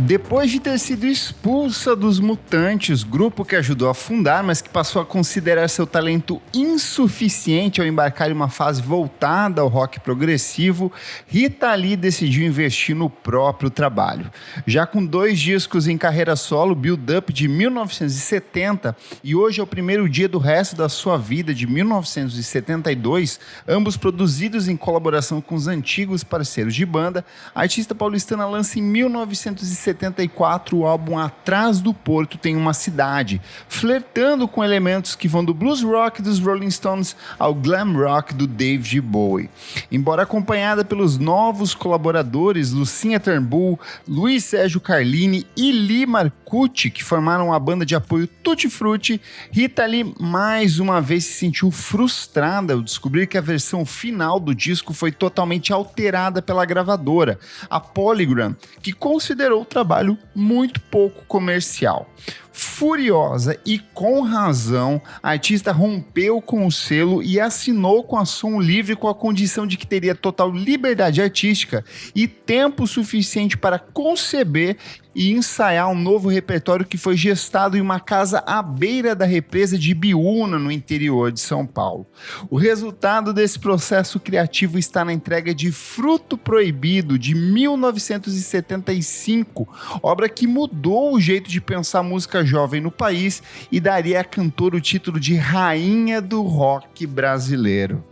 Depois de ter sido expulsa dos Mutantes, grupo que ajudou a fundar, mas que passou a considerar seu talento insuficiente ao embarcar em uma fase voltada ao rock progressivo, Rita Lee decidiu investir no próprio trabalho. Já com 2 discos em carreira solo, Build Up de 1970 e Hoje é o Primeiro Dia do Resto da Sua Vida de 1972, ambos produzidos em colaboração com os antigos parceiros de banda, a artista paulistana lança em 1974 o álbum Atrás do Porto Tem Uma Cidade, flertando com elementos que vão do blues rock dos Rolling Stones ao glam rock do David Bowie. Embora acompanhada pelos novos colaboradores Lucinha Turnbull, Luiz Sérgio Carlini e Lee Marcucci, que formaram a banda de apoio Tutti Frutti, Rita Lee mais uma vez se sentiu frustrada ao descobrir que a versão final do disco foi totalmente alterada pela gravadora, a Polygram, que considerou o trabalho muito pouco comercial. Furiosa e com razão, a artista rompeu com o selo e assinou com a Som Livre com a condição de que teria total liberdade artística e tempo suficiente para conceber e ensaiar um novo repertório que foi gestado em uma casa à beira da represa de Ibiúna, no interior de São Paulo. O resultado desse processo criativo está na entrega de Fruto Proibido, de 1975, obra que mudou o jeito de pensar música jovem no país e daria à cantora o título de Rainha do Rock Brasileiro.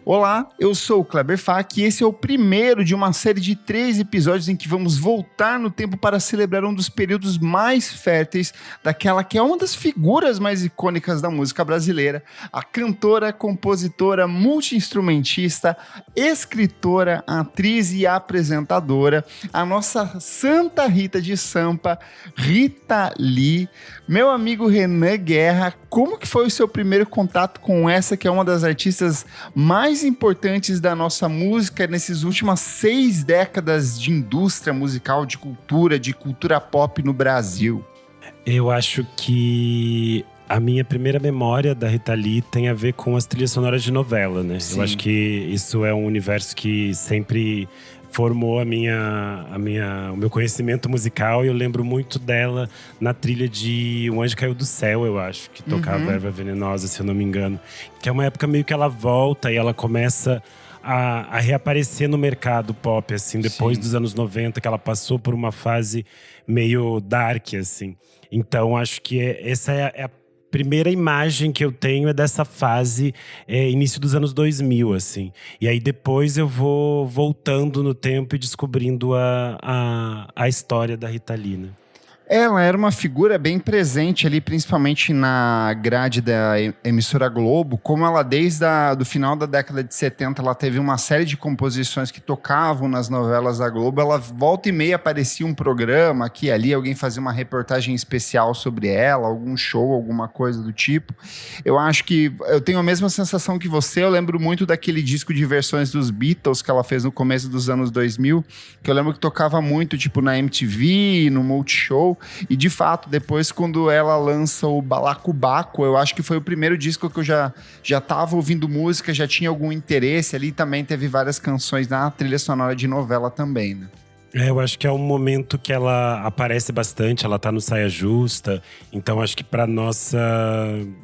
Olá, eu sou o Kleber Fak e esse é o primeiro de uma série de 3 episódios em que vamos voltar no tempo para celebrar um dos períodos mais férteis daquela que é uma das figuras mais icônicas da música brasileira, a cantora, compositora, multi-instrumentista, escritora, atriz e apresentadora, a nossa Santa Rita de Sampa, Rita Lee. Meu amigo Renan Guerra, como que foi o seu primeiro contato com essa que é uma das artistas mais importantes da nossa música nessas últimas 6 décadas de indústria musical, de cultura pop no Brasil? Eu acho que a minha primeira memória da Rita Lee tem a ver com as trilhas sonoras de novela, né? Sim. Eu acho que isso é um universo que sempre formou o meu conhecimento musical, e eu lembro muito dela na trilha de Um Anjo Caiu do Céu, eu acho, que tocava Erva Venenosa, se eu não me engano. Que é uma época meio que ela volta e ela começa a reaparecer no mercado pop, assim, depois dos anos 90, que ela passou por uma fase meio dark, assim. Então, acho que essa é a primeira imagem que eu tenho é dessa fase, início dos anos 2000, assim. E aí depois eu vou voltando no tempo e descobrindo a história da Rita Lee, né? Ela era uma figura bem presente ali, principalmente na grade da emissora Globo, como ela desde do final da década de 70, ela teve uma série de composições que tocavam nas novelas da Globo, ela volta e meia aparecia um programa aqui e ali, alguém fazia uma reportagem especial sobre ela, algum show, alguma coisa do tipo. Eu acho que eu tenho a mesma sensação que você, eu lembro muito daquele disco de versões dos Beatles que ela fez no começo dos anos 2000, que eu lembro que tocava muito, tipo, na MTV, no Multishow. E de fato, depois quando ela lança o Balacobaco, eu acho que foi o primeiro disco que eu já tava ouvindo música, já tinha algum interesse ali, também teve várias canções na trilha sonora de novela também, né? Eu acho que é um momento que ela aparece bastante, ela tá no Saia Justa, então acho que pra nossa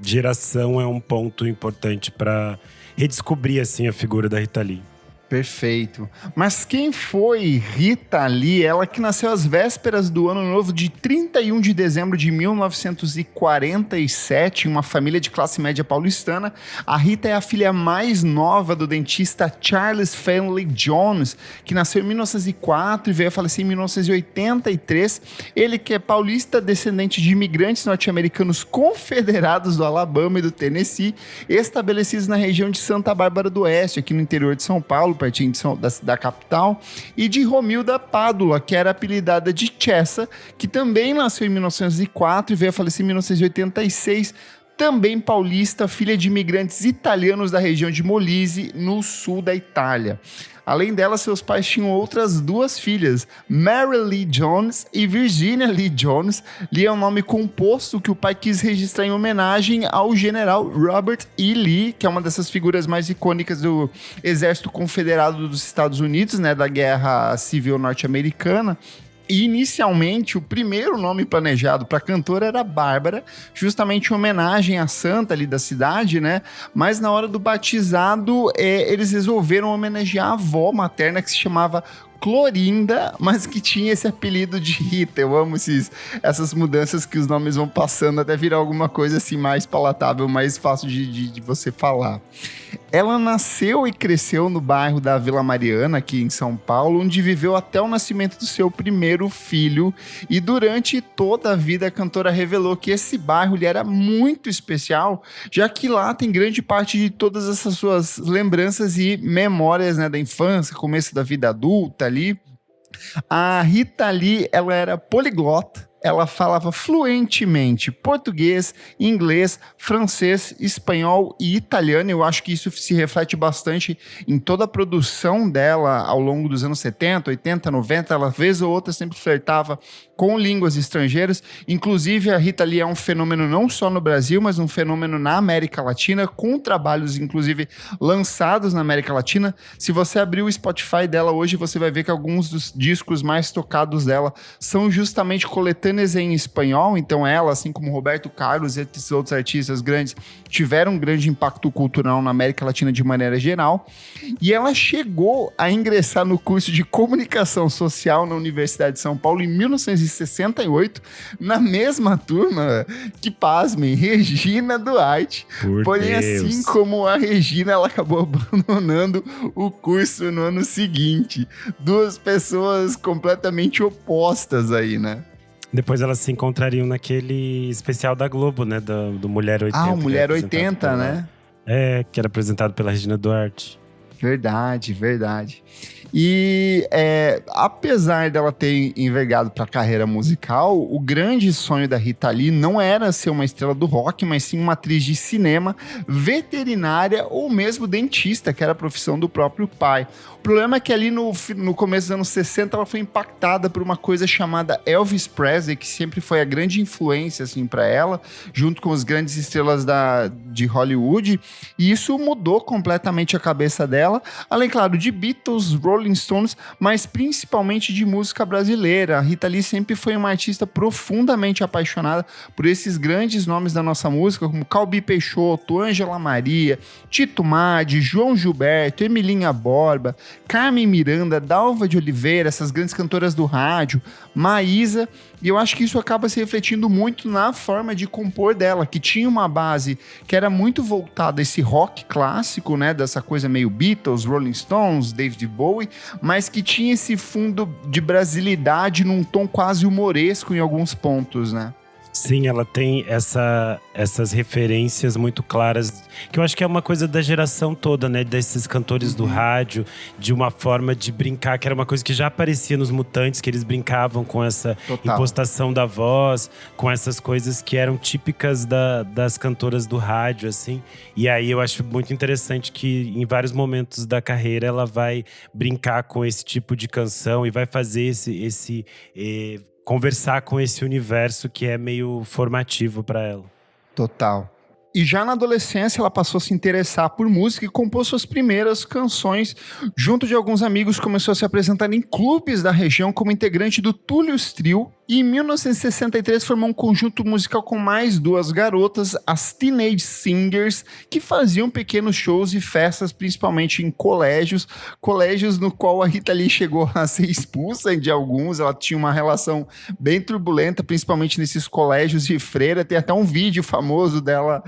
geração é um ponto importante pra redescobrir, assim, a figura da Rita Lee. Perfeito. Mas quem foi Rita Lee? Ela que nasceu às vésperas do Ano Novo de 31 de dezembro de 1947, em uma família de classe média paulistana. A Rita é a filha mais nova do dentista Charles Finley Jones, que nasceu em 1904 e veio a falecer em 1983. Ele que é paulista, descendente de imigrantes norte-americanos confederados do Alabama e do Tennessee, estabelecidos na região de Santa Bárbara do Oeste, aqui no interior de São Paulo, pertinho da capital, e de Romilda Pádula, que era apelidada de Chessa, que também nasceu em 1904 e veio a falecer em 1986, também paulista, filha de imigrantes italianos da região de Molise, no sul da Itália. Além dela, seus pais tinham outras 2 filhas, Mary Lee Jones e Virginia Lee Jones. Lee é um nome composto que o pai quis registrar em homenagem ao general Robert E. Lee, que é uma dessas figuras mais icônicas do Exército Confederado dos Estados Unidos, né, da Guerra Civil Norte-Americana. E inicialmente, o primeiro nome planejado para a cantora era Bárbara, justamente em homenagem à santa ali da cidade, né? Mas na hora do batizado, eles resolveram homenagear a avó materna, que se chamava Clorinda, mas que tinha esse apelido de Rita. Eu amo essas mudanças que os nomes vão passando até virar alguma coisa assim mais palatável, mais fácil de você falar. Ela nasceu e cresceu no bairro da Vila Mariana, aqui em São Paulo, onde viveu até o nascimento do seu primeiro filho. E durante toda a vida, a cantora revelou que esse bairro lhe era muito especial, já que lá tem grande parte de todas essas suas lembranças e memórias, né, da infância, começo da vida adulta ali. A Rita Lee, ela era poliglota. Ela falava fluentemente português, inglês, francês, espanhol e italiano. Eu acho que isso se reflete bastante em toda a produção dela ao longo dos anos 70, 80, 90. Ela, vez ou outra, sempre flertava com línguas estrangeiras. Inclusive, a Rita Lee é um fenômeno não só no Brasil, mas um fenômeno na América Latina, com trabalhos, inclusive, lançados na América Latina. Se você abrir o Spotify dela hoje, você vai ver que alguns dos discos mais tocados dela são justamente coletâneas em espanhol. Então ela, assim como Roberto Carlos e esses outros artistas grandes, tiveram um grande impacto cultural na América Latina de maneira geral. E ela chegou a ingressar no curso de Comunicação Social na Universidade de São Paulo em 1968, na mesma turma que, pasmem, Regina Duarte. Porém, assim como a Regina, ela acabou abandonando o curso no ano seguinte. Duas pessoas completamente opostas aí, né? Depois elas se encontrariam naquele especial da Globo, né? Do Mulher 80. Ah, o Mulher 80, né? Que era apresentado pela Regina Duarte. Verdade, verdade. E apesar dela ter envergado para a carreira musical, o grande sonho da Rita Lee não era ser uma estrela do rock, mas sim uma atriz de cinema, veterinária ou mesmo dentista, que era a profissão do próprio pai. O problema é que ali no começo dos anos 60 ela foi impactada por uma coisa chamada Elvis Presley, que sempre foi a grande influência assim, para ela, junto com as grandes estrelas de Hollywood, e isso mudou completamente a cabeça dela, além, claro, de Beatles, Rolling Stones, mas principalmente de música brasileira. A Rita Lee sempre foi uma artista profundamente apaixonada por esses grandes nomes da nossa música, como Calbi Peixoto, Ângela Maria, Tito Madi, João Gilberto, Emilinha Borba, Carmen Miranda, Dalva de Oliveira, essas grandes cantoras do rádio, Maísa. E eu acho que isso acaba se refletindo muito na forma de compor dela, que tinha uma base que era muito voltada a esse rock clássico, né, dessa coisa meio Beatles, Rolling Stones, David Bowie, mas que tinha esse fundo de brasilidade num tom quase humoresco em alguns pontos, né? Sim, ela tem essas referências muito claras, que eu acho que é uma coisa da geração toda, né? Desses cantores do rádio, de uma forma de brincar, que era uma coisa que já aparecia nos Mutantes, que eles brincavam com essa impostação da voz, com essas coisas que eram típicas das cantoras do rádio, assim. E aí eu acho muito interessante que em vários momentos da carreira ela vai brincar com esse tipo de canção e vai fazer conversar com esse universo que é meio formativo para ela. Total. E já na adolescência ela passou a se interessar por música e compôs suas primeiras canções. Junto de alguns amigos, começou a se apresentar em clubes da região como integrante do Túlios Trio. E em 1963 formou um conjunto musical com mais duas garotas, as Teenage Singers, que faziam pequenos shows e festas, principalmente em colégios no qual a Rita Lee chegou a ser expulsa de alguns. Ela tinha uma relação bem turbulenta, principalmente nesses colégios de freira. Tem até um vídeo famoso dela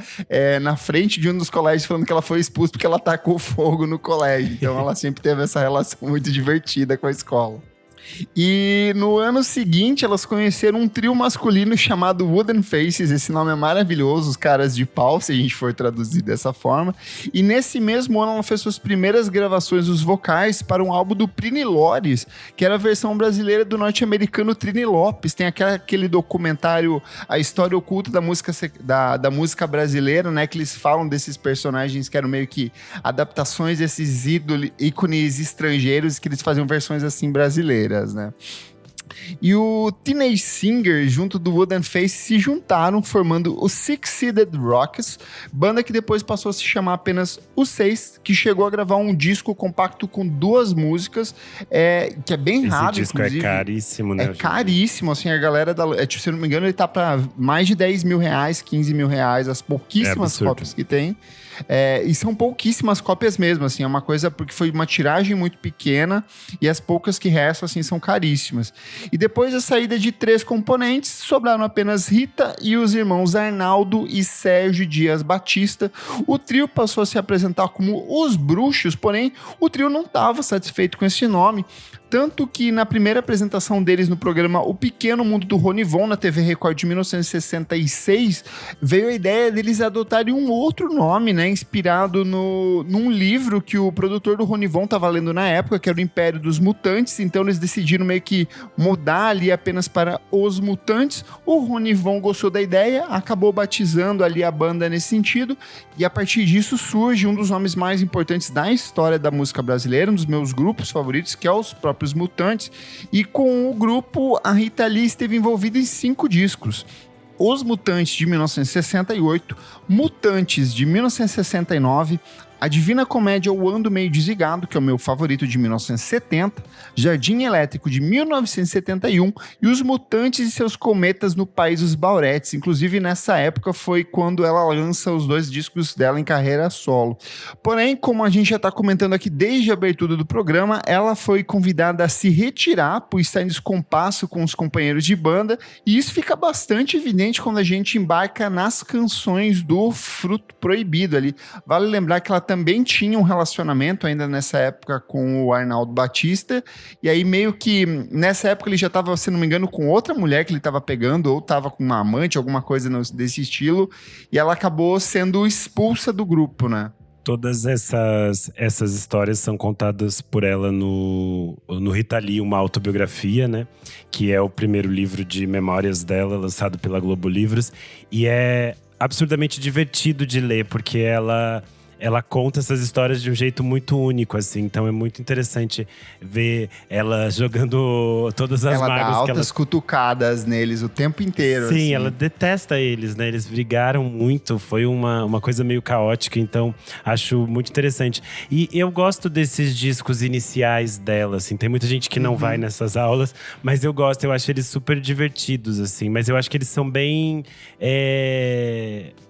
na frente de um dos colégios falando que ela foi expulsa porque ela tacou fogo no colégio. Então ela sempre teve essa relação muito divertida com a escola. E no ano seguinte elas conheceram um trio masculino chamado Wooden Faces. Esse nome é maravilhoso, os caras de pau, se a gente for traduzir dessa forma. E nesse mesmo ano ela fez suas primeiras gravações dos vocais para um álbum do Prini Lores, que era a versão brasileira do norte-americano Trini Lopes. Tem aquele documentário A História Oculta da música brasileira, né, que eles falam desses personagens que eram meio que adaptações desses ícones estrangeiros, que eles faziam versões assim brasileiras, né? E o Teenage Singer, junto do Wooden Face, se juntaram, formando o Six Seeded Rocks, banda que depois passou a se chamar apenas Os Seis, que chegou a gravar um disco compacto com 2 músicas, que é bem raro, Esse disco inclusive. é caríssimo, né? É caríssimo, assim, a galera tipo, se eu não me engano, ele tá pra mais de 10 mil reais, 15 mil reais, as pouquíssimas cópias que tem. E são pouquíssimas cópias mesmo, assim, é uma coisa porque foi uma tiragem muito pequena e as poucas que restam, assim, são caríssimas. E depois da saída de 3 componentes, sobraram apenas Rita e os irmãos Arnaldo e Sérgio Dias Batista. O trio passou a se apresentar como Os Bruxos, porém o trio não estava satisfeito com esse nome, tanto que na primeira apresentação deles no programa O Pequeno Mundo do Ronivon, na TV Record de 1966, veio a ideia deles adotarem um outro nome, né, inspirado num livro que o produtor do Ronivon estava lendo na época, que era o Império dos Mutantes. Então eles decidiram meio que mudar ali apenas para Os Mutantes. O Ronivon gostou da ideia, acabou batizando ali a banda nesse sentido, e a partir disso surge um dos nomes mais importantes da história da música brasileira, um dos meus grupos favoritos, que é os próprios Mutantes. E com o grupo, a Rita Lee esteve envolvida em 5 discos. Os Mutantes, de 1968, Mutantes, de 1969, A Divina Comédia O Ando Meio Desligado, que é o meu favorito, de 1970, Jardim Elétrico, de 1971, e Os Mutantes e Seus Cometas no País dos Bauretes. Inclusive, nessa época foi quando ela lança os 2 discos dela em carreira solo. Porém, como a gente já está comentando aqui desde a abertura do programa, ela foi convidada a se retirar por estar em descompasso com os companheiros de banda, e isso fica bastante evidente quando a gente embarca nas canções do Fruto Proibido ali. Vale lembrar que ela também tinha um relacionamento ainda nessa época com o Arnaldo Batista, e aí meio que nessa época ele já estava, se não me engano, com outra mulher que ele estava pegando, ou estava com uma amante, alguma coisa desse estilo, e ela acabou sendo expulsa do grupo, né? Todas essas histórias são contadas por ela no Rita Lee, uma autobiografia, né? Que é o primeiro livro de memórias dela, lançado pela Globo Livros. E é absurdamente divertido de ler, porque ela conta essas histórias de um jeito muito único, assim. Então é muito interessante ver ela jogando todas as mágoas. Ela dá altas cutucadas neles o tempo inteiro. Sim, assim. Ela detesta eles, né? Eles brigaram muito, foi uma coisa meio caótica. Então acho muito interessante. E eu gosto desses discos iniciais dela, assim. Tem muita gente que não vai nessas aulas, mas eu gosto. Eu acho eles super divertidos, assim. Mas eu acho que eles são bem…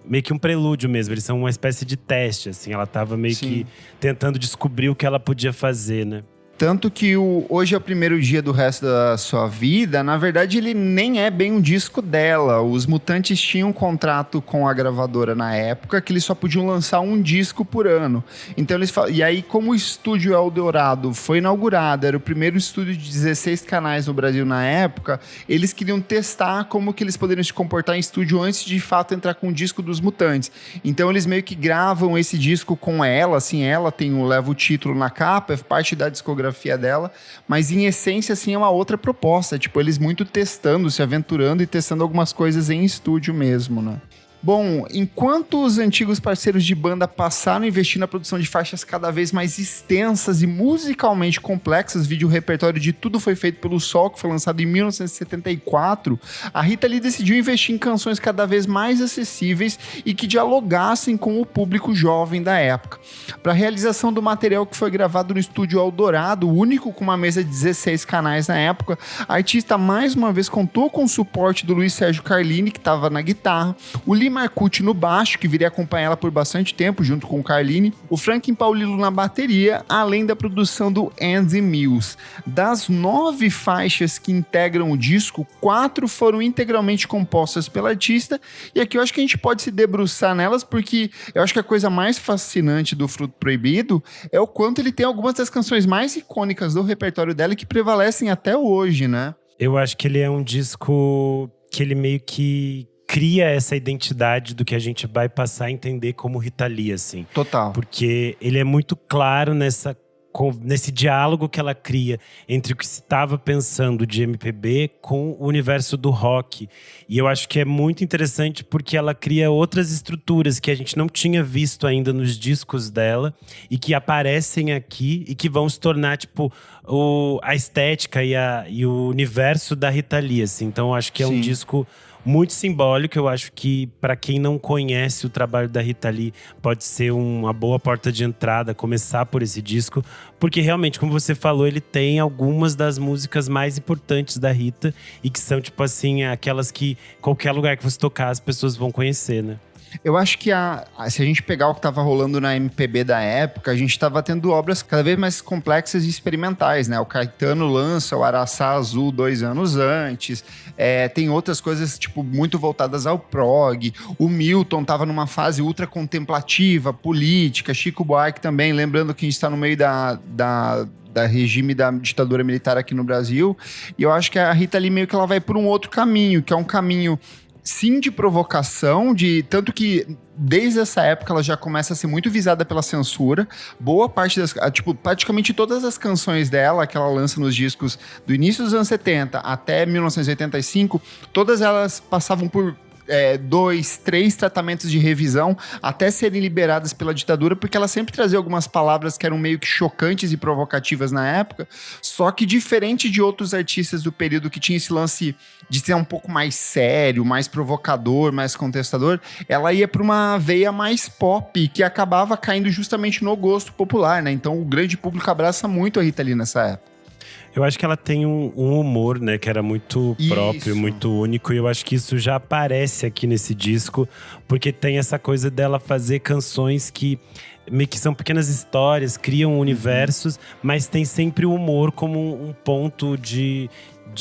meio que um prelúdio mesmo, eles são uma espécie de teste, assim. Ela tava meio que tentando descobrir o que ela podia fazer, né? Tanto que Hoje é o Primeiro Dia do Resto da Sua Vida, na verdade ele nem é bem um disco dela. Os Mutantes tinham um contrato com a gravadora na época que eles só podiam lançar um disco por ano. Então e aí, como o estúdio Eldorado foi inaugurado, era o primeiro estúdio de 16 canais no Brasil na época, eles queriam testar como que eles poderiam se comportar em estúdio antes de fato entrar com o disco dos Mutantes. Então eles meio que gravam esse disco com ela, assim, ela leva o título na capa, é parte da discografia dela, mas em essência assim é uma outra proposta, tipo, eles muito testando, se aventurando e testando algumas coisas em estúdio mesmo, né? Bom, enquanto os antigos parceiros de banda passaram a investir na produção de faixas cada vez mais extensas e musicalmente complexas, vídeo repertório de Tudo Foi Feito pelo Sol, que foi lançado em 1974, a Rita Lee decidiu investir em canções cada vez mais acessíveis e que dialogassem com o público jovem da época. Para a realização do material que foi gravado no estúdio Eldorado, o único com uma mesa de 16 canais na época, a artista mais uma vez contou com o suporte do Luiz Sérgio Carlini, que estava na guitarra, o Lee Marcucci no baixo, que viria acompanhar ela por bastante tempo, junto com o Carlini, o Franklin Paulillo na bateria, além da produção do Andy Mills. Das 9 faixas que integram o disco, 4 foram integralmente compostas pela artista, e aqui eu acho que a gente pode se debruçar nelas, porque eu acho que a coisa mais fascinante do Fruto Proibido é o quanto ele tem algumas das canções mais icônicas do repertório dela que prevalecem até hoje, né? Eu acho que ele é um disco que ele meio que cria essa identidade do que a gente vai passar a entender como Rita Lee, assim. Total. Porque ele é muito claro nessa nesse diálogo que ela cria entre o que se estava pensando de MPB com o universo do rock. E eu acho que é muito interessante porque ela cria outras estruturas que a gente não tinha visto ainda nos discos dela e que aparecem aqui e que vão se tornar, tipo, a estética e o universo da Rita Lee, assim. Então, eu acho que é um disco muito simbólico. Eu acho que, para quem não conhece o trabalho da Rita Lee, pode ser uma boa porta de entrada, começar por esse disco. Porque, realmente, como você falou, ele tem algumas das músicas mais importantes da Rita. E que são, tipo assim, aquelas que qualquer lugar que você tocar, as pessoas vão conhecer, né? Eu acho que se a gente pegar o que estava rolando na MPB da época, a gente estava tendo obras cada vez mais complexas e experimentais, né? O Caetano lança o Araçá Azul 2 anos antes. Tem outras coisas, tipo, muito voltadas ao prog. O Milton estava numa fase ultra contemplativa, política. Chico Buarque também, lembrando que a gente está no meio da regime da ditadura militar aqui no Brasil. E eu acho que a Rita Lee meio que ela vai por um outro caminho, que é um caminho, sim, de provocação, tanto que desde essa época ela já começa a ser muito visada pela censura. Boa parte praticamente todas as canções dela que ela lança nos discos do início dos anos 70 até 1985, todas elas passavam por 2, 3 tratamentos de revisão até serem liberadas pela ditadura, porque ela sempre trazia algumas palavras que eram meio que chocantes e provocativas na época, só que diferente de outros artistas do período que tinha esse lance de ser um pouco mais sério, mais provocador, mais contestador, ela ia para uma veia mais pop, que acabava caindo justamente no gosto popular, né? Então o grande público abraça muito a Rita Lee nessa época. Eu acho que ela tem um humor, né, que era muito próprio, muito único. E eu acho que isso já aparece aqui nesse disco, porque tem essa coisa dela fazer canções que meio que são pequenas histórias, criam universos, mas tem sempre o humor como um ponto de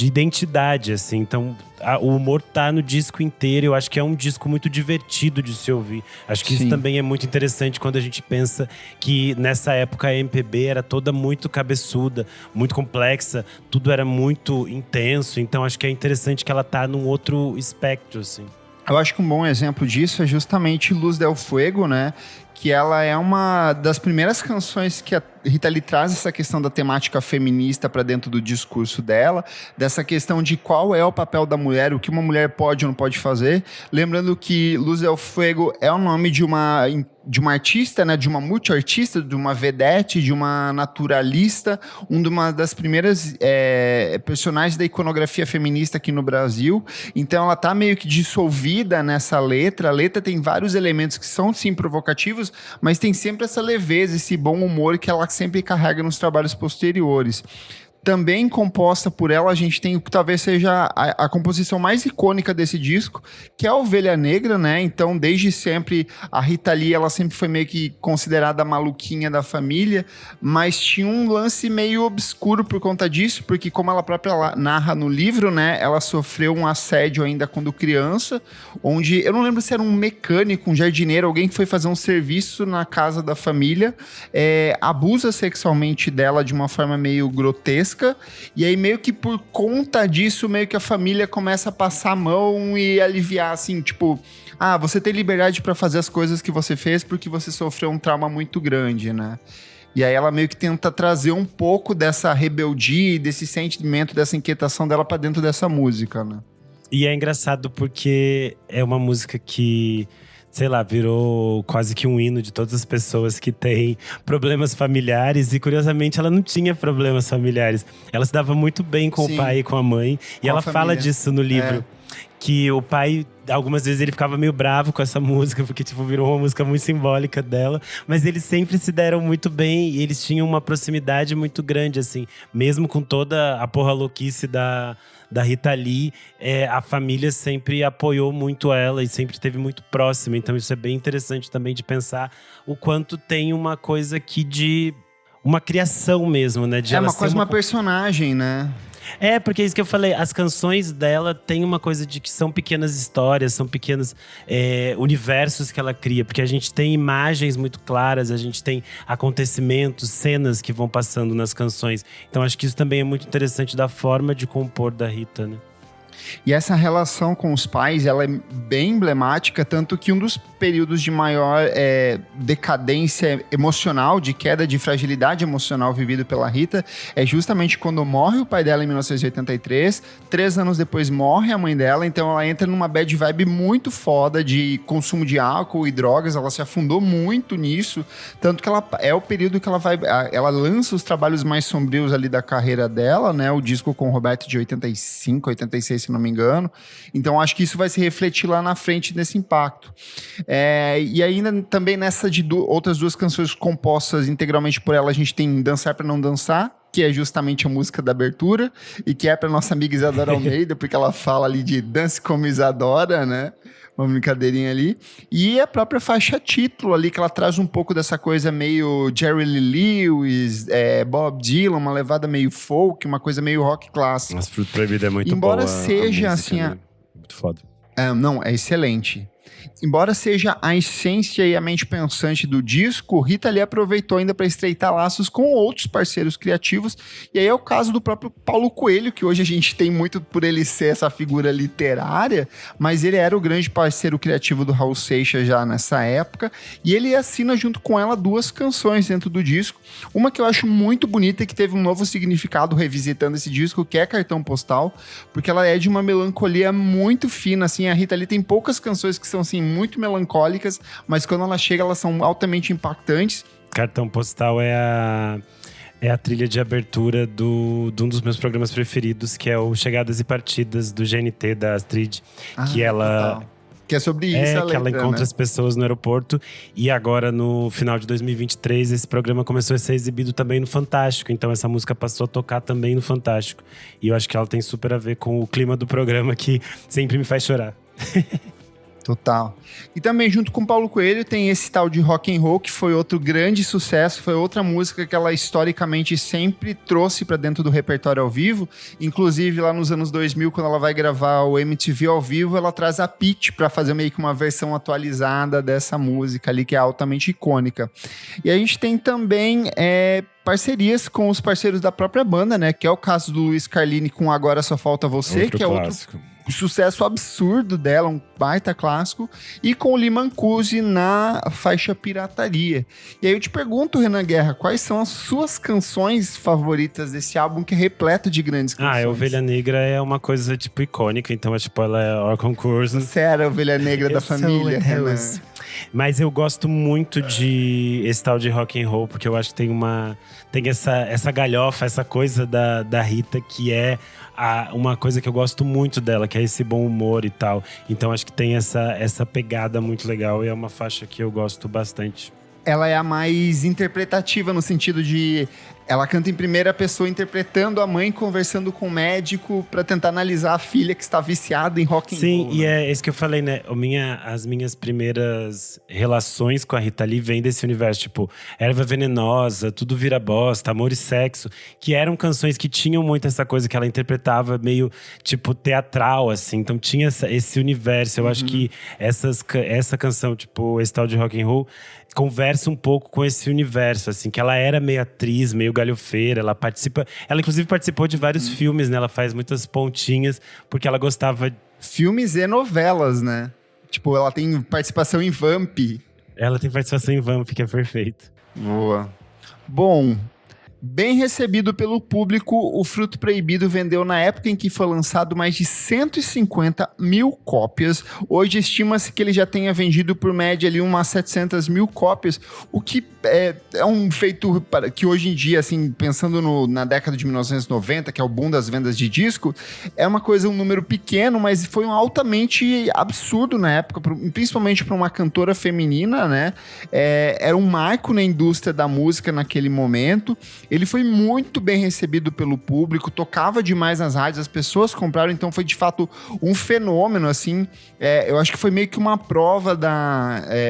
identidade, assim. Então, o humor tá no disco inteiro. Eu acho que é um disco muito divertido de se ouvir. Acho que isso também é muito interessante quando a gente pensa que nessa época a MPB era toda muito cabeçuda, muito complexa, tudo era muito intenso. Então, acho que é interessante que ela tá num outro espectro, assim. Eu acho que um bom exemplo disso é justamente Luz del Fuego, né? Que ela é uma das primeiras canções que a Rita Lee traz essa questão da temática feminista para dentro do discurso dela, dessa questão de qual é o papel da mulher, o que uma mulher pode ou não pode fazer. Lembrando que Luz del Fuego é o nome de uma artista, né, de uma multiartista, de uma vedete, de uma naturalista, uma das primeiras personagens da iconografia feminista aqui no Brasil. Então ela tá meio que dissolvida nessa letra. A letra tem vários elementos que são, sim, provocativos, mas tem sempre essa leveza, esse bom humor que ela sempre carrega nos trabalhos posteriores. Também composta por ela, a gente tem o que talvez seja a composição mais icônica desse disco, que é a Ovelha Negra, né? Então, desde sempre, a Rita Lee, ela sempre foi meio que considerada a maluquinha da família, mas tinha um lance meio obscuro por conta disso, porque como ela própria narra no livro, né? Ela sofreu um assédio ainda quando criança, onde, eu não lembro se era um mecânico, um jardineiro, alguém que foi fazer um serviço na casa da família, abusa sexualmente dela de uma forma meio grotesca. E aí meio que por conta disso, meio que a família começa a passar a mão e aliviar, assim, tipo, você tem liberdade pra fazer as coisas que você fez porque você sofreu um trauma muito grande, né? E aí ela meio que tenta trazer um pouco dessa rebeldia, desse sentimento, dessa inquietação dela pra dentro dessa música, né? E é engraçado porque é uma música que, sei lá, virou quase que um hino de todas as pessoas que têm problemas familiares. E, curiosamente, ela não tinha problemas familiares. Ela se dava muito bem com o pai e com a mãe. E ela fala disso no livro. Que o pai, algumas vezes, ele ficava meio bravo com essa música, porque, tipo, virou uma música muito simbólica dela. Mas eles sempre se deram muito bem e eles tinham uma proximidade muito grande, assim. Mesmo com toda a porra louquice da Rita Lee, a família sempre apoiou muito ela e sempre esteve muito próxima. Então isso é bem interessante também de pensar o quanto tem uma coisa aqui de uma criação mesmo, né? De ela uma coisa, uma personagem, né? Porque é isso que eu falei. As canções dela têm uma coisa de que são pequenas histórias, são pequenos universos que ela cria. Porque a gente tem imagens muito claras, a gente tem acontecimentos, cenas que vão passando nas canções. Então acho que isso também é muito interessante da forma de compor da Rita, né? E essa relação com os pais, ela é bem emblemática, tanto que um dos períodos de maior decadência emocional, de queda de fragilidade emocional vivido pela Rita, é justamente quando morre o pai dela em 1983, 3 anos depois morre a mãe dela, então ela entra numa bad vibe muito foda de consumo de álcool e drogas, ela se afundou muito nisso, tanto que ela é o período que ela lança os trabalhos mais sombrios ali da carreira dela, né, o disco com o Roberto de 85, 86, se não me engano, então acho que isso vai se refletir lá na frente nesse impacto. E ainda também nessa de outras 2 canções compostas integralmente por ela, a gente tem Dançar Pra Não Dançar, que é justamente a música da abertura, e que é pra nossa amiga Isadora Almeida, porque ela fala ali de dance como Isadora, né? Uma brincadeirinha ali. E a própria faixa título ali, que ela traz um pouco dessa coisa meio Jerry Lee Lewis, Bob Dylan, uma levada meio folk, uma coisa meio rock clássico. Mas Fruto Proibido é muito Embora boa. Seja assim... Muito foda. Não, é excelente. Embora seja a essência e a mente pensante do disco, Rita Lee aproveitou ainda para estreitar laços com outros parceiros criativos, e aí é o caso do próprio Paulo Coelho, que hoje a gente tem muito por ele ser essa figura literária, mas ele era o grande parceiro criativo do Raul Seixas já nessa época, e ele assina junto com ela 2 canções dentro do disco, uma que eu acho muito bonita e que teve um novo significado revisitando esse disco, que é Cartão Postal, porque ela é de uma melancolia muito fina, assim, a Rita Lee tem poucas canções que são assim muito melancólicas, mas quando ela chega, elas são altamente impactantes. Cartão Postal é a trilha de abertura de um dos meus programas preferidos, que é o Chegadas e Partidas do GNT da Astrid, que ela... Total. Que é sobre isso a letra, que ela encontra, né, as pessoas no aeroporto. E agora, no final de 2023, esse programa começou a ser exibido também no Fantástico. Então essa música passou a tocar também no Fantástico. E eu acho que ela tem super a ver com o clima do programa, que sempre me faz chorar. Total. E também junto com Paulo Coelho tem esse tal de Rock and Roll, que foi outro grande sucesso, foi outra música que ela historicamente sempre trouxe para dentro do repertório ao vivo, inclusive lá nos anos 2000, quando ela vai gravar o MTV ao vivo, ela traz a Pitty para fazer meio que uma versão atualizada dessa música ali, que é altamente icônica. E a gente tem também parcerias com os parceiros da própria banda, né, que é o caso do Luiz Carlini com Agora Só Falta Você, outro que é clássico. Outro sucesso absurdo dela, um baita clássico, e com o Lee Mancusi na faixa Pirataria. E aí eu te pergunto, Renan Guerra, quais são as suas canções favoritas desse álbum que é repleto de grandes canções? Ovelha Negra é uma coisa, tipo, icônica, então, tipo, ela é o concurso. Você era a Ovelha Negra da família, Renan. Mas eu gosto muito de esse tal de rock and roll, porque eu acho que tem essa galhofa, essa coisa da Rita, que é uma coisa que eu gosto muito dela, que é esse bom humor e tal. Então acho que tem essa pegada muito legal e é uma faixa que eu gosto bastante. Ela é a mais interpretativa no sentido de... Ela canta em primeira pessoa, interpretando a mãe, conversando com o médico para tentar analisar a filha que está viciada em rock and roll. Sim, e é isso que eu falei, né? As minhas primeiras relações com a Rita Lee vêm desse universo, tipo, Erva Venenosa, Tudo Vira Bosta, Amor e Sexo, que eram canções que tinham muito essa coisa que ela interpretava meio, tipo, teatral, assim. Então tinha esse universo. Eu acho que essa canção, tipo, esse tal de rock and roll, conversa um pouco com esse universo, assim, que ela era meio atriz, meio galhofeira, ela inclusive participou de vários filmes, né, ela faz muitas pontinhas, porque ela gostava... Filmes e novelas, né? Tipo, ela tem participação em Vamp. Ela tem participação em Vamp, que é perfeito. Boa. Bom... Bem recebido pelo público, o Fruto Proibido vendeu na época em que foi lançado mais de 150 mil cópias. Hoje estima-se que ele já tenha vendido por média ali umas 700 mil cópias, o que é um feito que hoje em dia, assim, pensando na década de 1990, que é o boom das vendas de disco, é uma coisa, um número pequeno, mas foi um altamente absurdo na época, principalmente para uma cantora feminina, né? Era um marco na indústria da música naquele momento. Ele foi muito bem recebido pelo público, tocava demais nas rádios, as pessoas compraram, então foi de fato um fenômeno, assim. Eu acho que foi meio que uma prova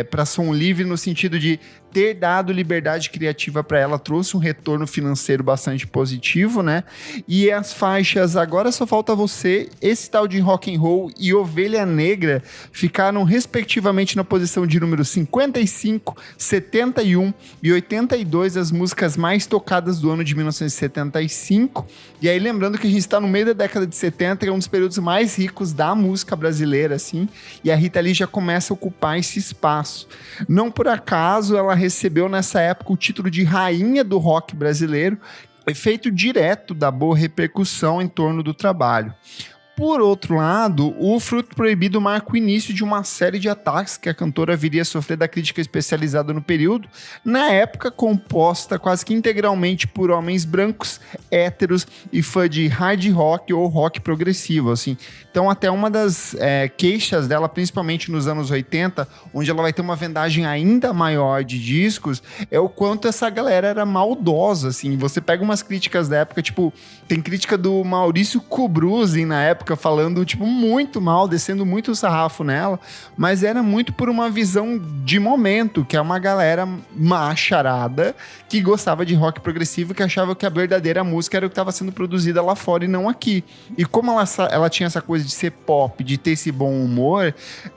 para Som Livre no sentido de ter dado liberdade criativa para ela, trouxe um retorno financeiro bastante positivo, né? E as faixas Agora Só Falta Você, esse tal de Rock and Roll e Ovelha Negra ficaram respectivamente na posição de número 55, 71 e 82 as músicas mais tocadas meados do ano de 1975. E aí, lembrando que a gente está no meio da década de 70, que é um dos períodos mais ricos da música brasileira, assim. E a Rita Lee já começa a ocupar esse espaço. Não por acaso, ela recebeu nessa época o título de Rainha do Rock Brasileiro, efeito direto da boa repercussão em torno do trabalho. Por outro lado, o Fruto Proibido marca o início de uma série de ataques que a cantora viria a sofrer da crítica especializada no período, na época composta quase que integralmente por homens brancos, héteros e fã de hard rock ou rock progressivo, assim. Então, até uma das queixas dela, principalmente nos anos 80, onde ela vai ter uma vendagem ainda maior de discos, é o quanto essa galera era maldosa, assim. Você pega umas críticas da época, tipo, tem crítica do Maurício Kubruzzi na época, falando, tipo, muito mal, descendo muito o sarrafo nela, mas era muito por uma visão de momento, que é uma galera macharada que gostava de rock progressivo, que achava que a verdadeira música era o que estava sendo produzida lá fora e não aqui. E como ela tinha essa coisa de ser pop, de ter esse bom humor,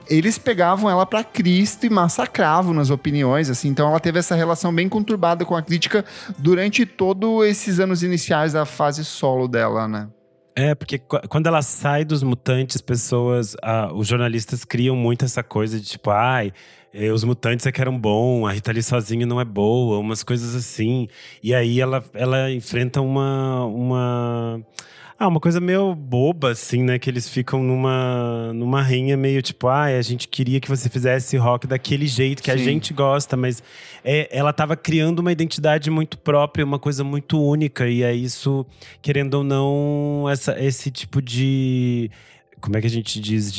eles pegavam ela pra Cristo e massacravam nas opiniões, assim. Então ela teve essa relação bem conturbada com a crítica durante todos esses anos iniciais da fase solo dela, né? Porque quando ela sai dos Mutantes, os jornalistas criam muito essa coisa de tipo, os Mutantes é que eram bons, a Rita Lee sozinha não é boa, umas coisas assim. E aí ela enfrenta uma coisa meio boba, assim, né? Que eles ficam numa rinha meio tipo, a gente queria que você fizesse rock daquele jeito que a gente gosta, mas ela tava criando uma identidade muito própria, uma coisa muito única, e é isso, querendo ou não, esse tipo de… Como é que a gente diz?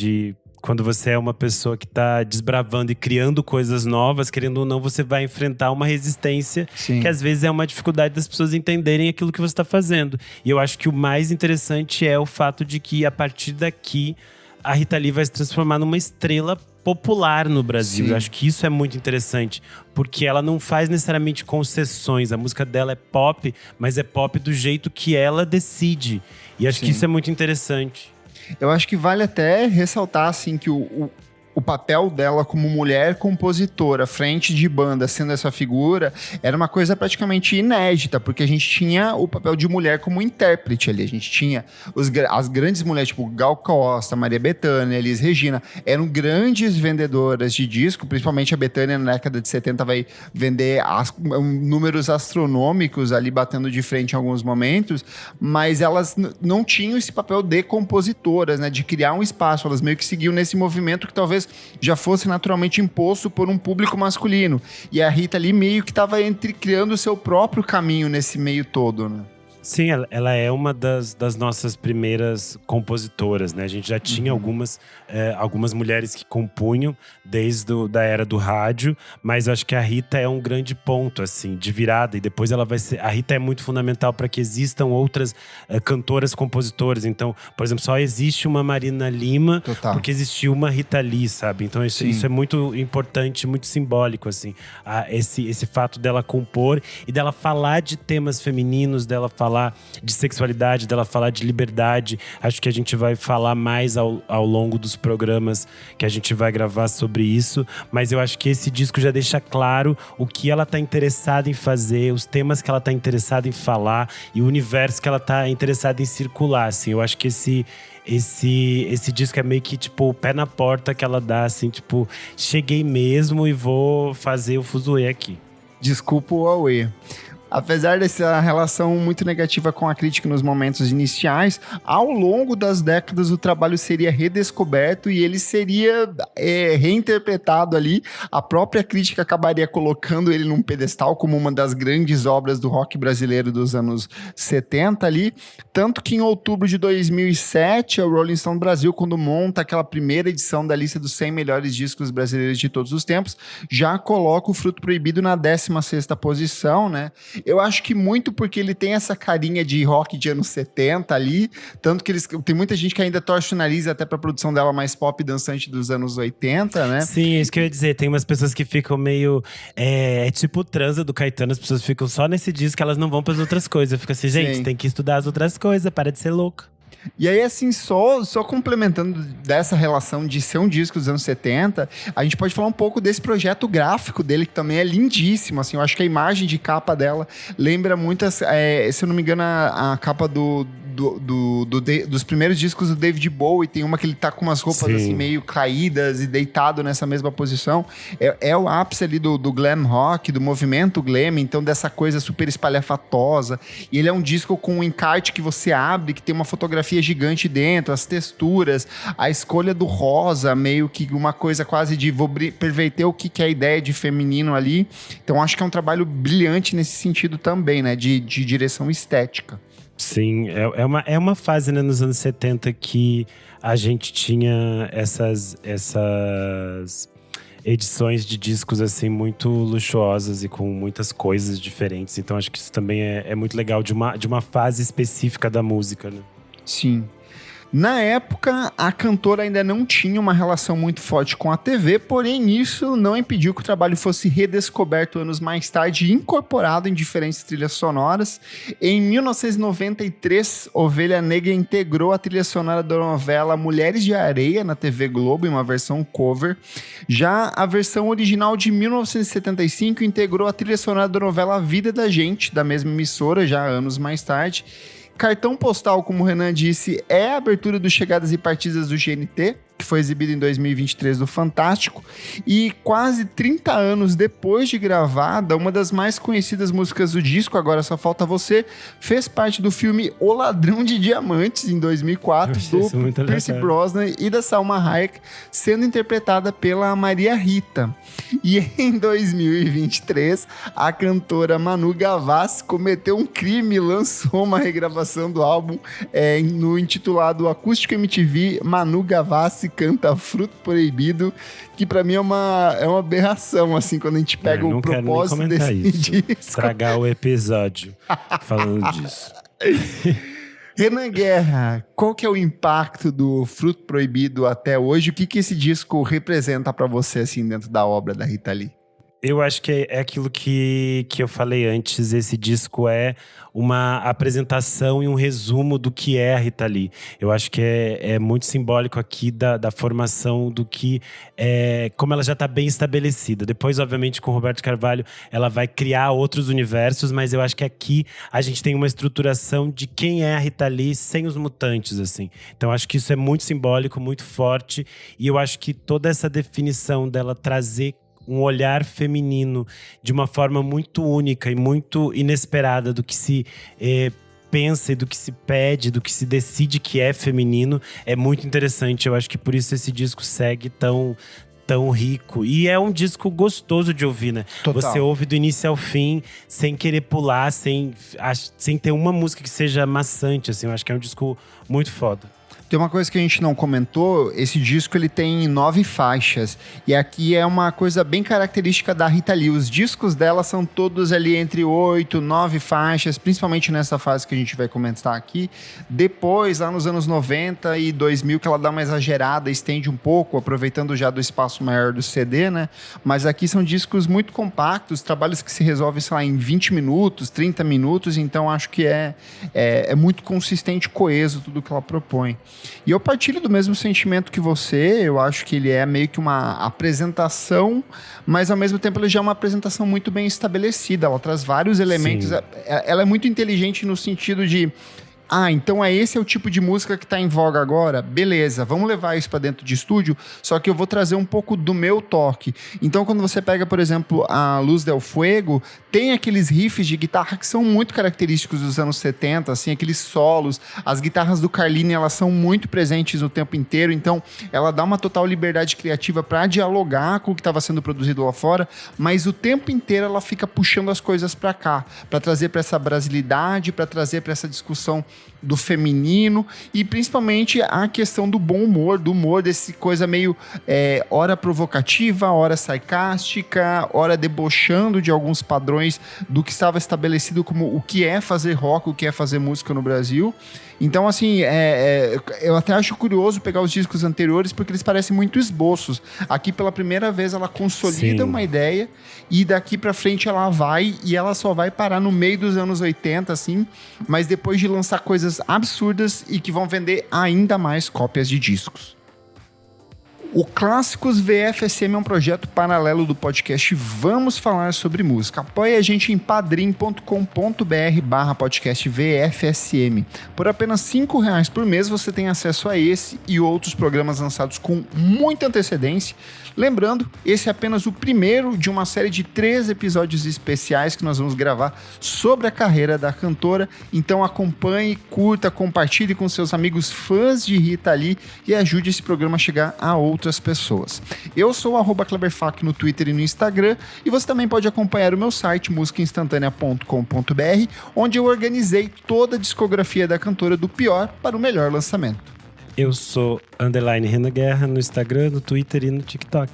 Quando você é uma pessoa que está desbravando e criando coisas novas, querendo ou não, você vai enfrentar uma resistência que às vezes é uma dificuldade das pessoas entenderem aquilo que você está fazendo. E eu acho que o mais interessante é o fato de que, a partir daqui, a Rita Lee vai se transformar numa estrela popular no Brasil. Eu acho que isso é muito interessante, porque ela não faz necessariamente concessões. A música dela é pop, mas é pop do jeito que ela decide. E acho que isso é muito interessante. Eu acho que vale até ressaltar, assim, que o papel dela como mulher compositora, frente de banda, sendo essa figura, era uma coisa praticamente inédita, porque a gente tinha o papel de mulher como intérprete ali. A gente tinha as grandes mulheres, tipo Gal Costa, Maria Bethânia, Elis Regina, eram grandes vendedoras de disco, principalmente a Bethânia na década de 70 vai vender números astronômicos ali, batendo de frente em alguns momentos, mas elas não tinham esse papel de compositoras, né, de criar um espaço. Elas meio que seguiam nesse movimento que talvez já fosse naturalmente imposto por um público masculino. E a Rita ali meio que estava criando o seu próprio caminho nesse meio todo, né? Sim, ela é uma das nossas primeiras compositoras, né? A gente já tinha algumas mulheres que compunham desde da era do rádio, mas eu acho que a Rita é um grande ponto, assim, de virada. E depois ela vai ser… A Rita é muito fundamental para que existam outras cantoras compositoras. Então, por exemplo, só existe uma Marina Lima porque existiu uma Rita Lee, sabe? Então isso é muito importante, muito simbólico, assim. Esse fato dela compor e dela falar de temas femininos, dela falar de sexualidade, dela falar de liberdade. Acho que a gente vai falar mais ao longo dos programas que a gente vai gravar sobre isso, mas eu acho que esse disco já deixa claro o que ela tá interessada em fazer, os temas que ela tá interessada em falar e o universo que ela tá interessada em circular, assim. Eu acho que esse disco é meio que, tipo, o pé na porta que ela dá, assim, tipo, cheguei mesmo e vou fazer o fuzuê aqui. Desculpa o Aue. Apesar dessa relação muito negativa com a crítica nos momentos iniciais, ao longo das décadas o trabalho seria redescoberto e ele seria reinterpretado ali. A própria crítica acabaria colocando ele num pedestal como uma das grandes obras do rock brasileiro dos anos 70 ali. Tanto que em outubro de 2007, a Rolling Stone Brasil, quando monta aquela primeira edição da lista dos 100 melhores discos brasileiros de todos os tempos, já coloca o Fruto Proibido na 16ª posição, né? Eu acho que muito porque ele tem essa carinha de rock de anos 70 ali, tanto que tem muita gente que ainda torce o nariz até pra produção dela mais pop e dançante dos anos 80, né? Sim, é isso que eu ia dizer. Tem umas pessoas que ficam meio… É tipo o Transa do Caetano, as pessoas ficam só nesse disco, elas não vão pras outras coisas. Fica assim, gente, tem que estudar as outras coisas, para de ser louca. E aí, assim, só complementando dessa relação de ser um disco dos anos 70, a gente pode falar um pouco desse projeto gráfico dele, que também é lindíssimo, assim, eu acho que a imagem de capa dela lembra muito, se eu não me engano, a capa dos primeiros discos do David Bowie. Tem uma que ele tá com umas roupas assim meio caídas e deitado nessa mesma posição. É o ápice ali do glam rock, do movimento glam, então dessa coisa super espalhafatosa. E ele é um disco com um encarte que você abre, que tem uma fotografia gigante dentro, as texturas, a escolha do rosa, meio que uma coisa quase de vou perverter o que é a ideia de feminino ali. Então acho que é um trabalho brilhante nesse sentido também, né, de direção estética. Sim, é uma fase, né, nos anos 70 que a gente tinha essas edições de discos assim muito luxuosas e com muitas coisas diferentes. Então acho que isso também é muito legal de uma fase específica da música, né? Sim. Na época, a cantora ainda não tinha uma relação muito forte com a TV, porém isso não impediu que o trabalho fosse redescoberto anos mais tarde e incorporado em diferentes trilhas sonoras. Em 1993, Ovelha Negra integrou a trilha sonora da novela Mulheres de Areia na TV Globo, em uma versão cover. Já a versão original de 1975 integrou a trilha sonora da novela Vida da Gente, da mesma emissora, já anos mais tarde. Cartão Postal, como o Renan disse, é a abertura do Chegadas e Partidas do GNT, que foi exibido em 2023 do Fantástico, e quase 30 anos depois de gravada, uma das mais conhecidas músicas do disco, Agora Só Falta Você, fez parte do filme O Ladrão de Diamantes, em 2004, do Pierce Brosnan e da Salma Hayek, sendo interpretada pela Maria Rita. E em 2023, a cantora Manu Gavassi cometeu um crime e lançou uma regravação do álbum no intitulado Acústico MTV Manu Gavassi Canta Fruto Proibido, que pra mim é uma aberração, assim, quando a gente pega o propósito desse disco. Estragar o episódio falando disso. Renan Guerra, qual que é o impacto do Fruto Proibido até hoje? O que esse disco representa pra você, assim, dentro da obra da Rita Lee? Eu acho que é aquilo que eu falei antes. Esse disco é uma apresentação e um resumo do que é a Rita Lee. Eu acho que é muito simbólico aqui da formação do que como ela já está bem estabelecida. Depois, obviamente, com o Roberto Carvalho, ela vai criar outros universos, mas eu acho que aqui a gente tem uma estruturação de quem é a Rita Lee sem os mutantes, assim. Então, acho que isso é muito simbólico, muito forte, e eu acho que toda essa definição dela trazer um olhar feminino de uma forma muito única e muito inesperada do que se pensa e do que se pede, do que se decide que é feminino, é muito interessante. Eu acho que por isso esse disco segue tão rico. E é um disco gostoso de ouvir, né? Total. Você ouve do início ao fim, sem querer pular, sem ter uma música que seja maçante, assim. Eu acho que é um disco muito foda. Tem uma coisa que a gente não comentou, esse disco ele tem 9 faixas, e aqui é uma coisa bem característica da Rita Lee. Os discos dela são todos ali entre 8, 9 faixas, principalmente nessa fase que a gente vai comentar aqui. Depois, lá nos anos 90 e 2000, que ela dá uma exagerada, estende um pouco, aproveitando já do espaço maior do CD, né? Mas aqui são discos muito compactos, trabalhos que se resolvem, sei lá, em 20 minutos, 30 minutos, então acho que é muito consistente e coeso tudo que ela propõe. E eu partilho do mesmo sentimento que você. Eu acho que ele é meio que uma apresentação, mas ao mesmo tempo ele já é uma apresentação muito bem estabelecida. Ela traz vários elementos. Sim. Ela é muito inteligente no sentido de então esse é o tipo de música que tá em voga agora? Beleza, vamos levar isso para dentro de estúdio, só que eu vou trazer um pouco do meu toque. Então, quando você pega, por exemplo, a Luz del Fuego, tem aqueles riffs de guitarra que são muito característicos dos anos 70, assim, aqueles solos. As guitarras do Carlini, elas são muito presentes o tempo inteiro, então ela dá uma total liberdade criativa para dialogar com o que estava sendo produzido lá fora, mas o tempo inteiro ela fica puxando as coisas para cá, para trazer para essa brasilidade, para trazer para essa discussão do feminino e principalmente a questão do bom humor, desse coisa meio ora provocativa, ora sarcástica, ora debochando de alguns padrões do que estava estabelecido como o que é fazer rock, o que é fazer música no Brasil. Então, assim, eu até acho curioso pegar os discos anteriores porque eles parecem muito esboços. Aqui, pela primeira vez, ela consolida uma ideia e daqui pra frente ela vai e ela só vai parar no meio dos anos 80, assim, mas depois de lançar coisas músicas absurdas e que vão vender ainda mais cópias de discos. O Clássicos VFSM é um projeto paralelo do podcast Vamos Falar Sobre Música. Apoie a gente em padrim.com.br/podcast VFSM. Por apenas R$5 por mês você tem acesso a esse e outros programas lançados com muita antecedência. Lembrando, esse é apenas o primeiro de uma série de 3 episódios especiais que nós vamos gravar sobre a carreira da cantora. Então acompanhe, curta, compartilhe com seus amigos fãs de Rita Lee e ajude esse programa a chegar a outras pessoas. Eu sou o @KleberFak no Twitter e no Instagram, e você também pode acompanhar o meu site musicainstantanea.com.br, onde eu organizei toda a discografia da cantora do pior para o melhor lançamento. Eu sou _Renan Guerra no Instagram, no Twitter e no TikTok.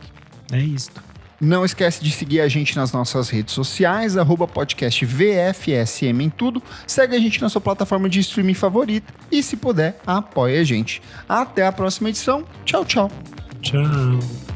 É isto. Não esquece de seguir a gente nas nossas redes sociais, @podcast VFSM em tudo. Segue a gente na sua plataforma de streaming favorita e, se puder, apoie a gente. Até a próxima edição. Tchau, tchau. Tchau.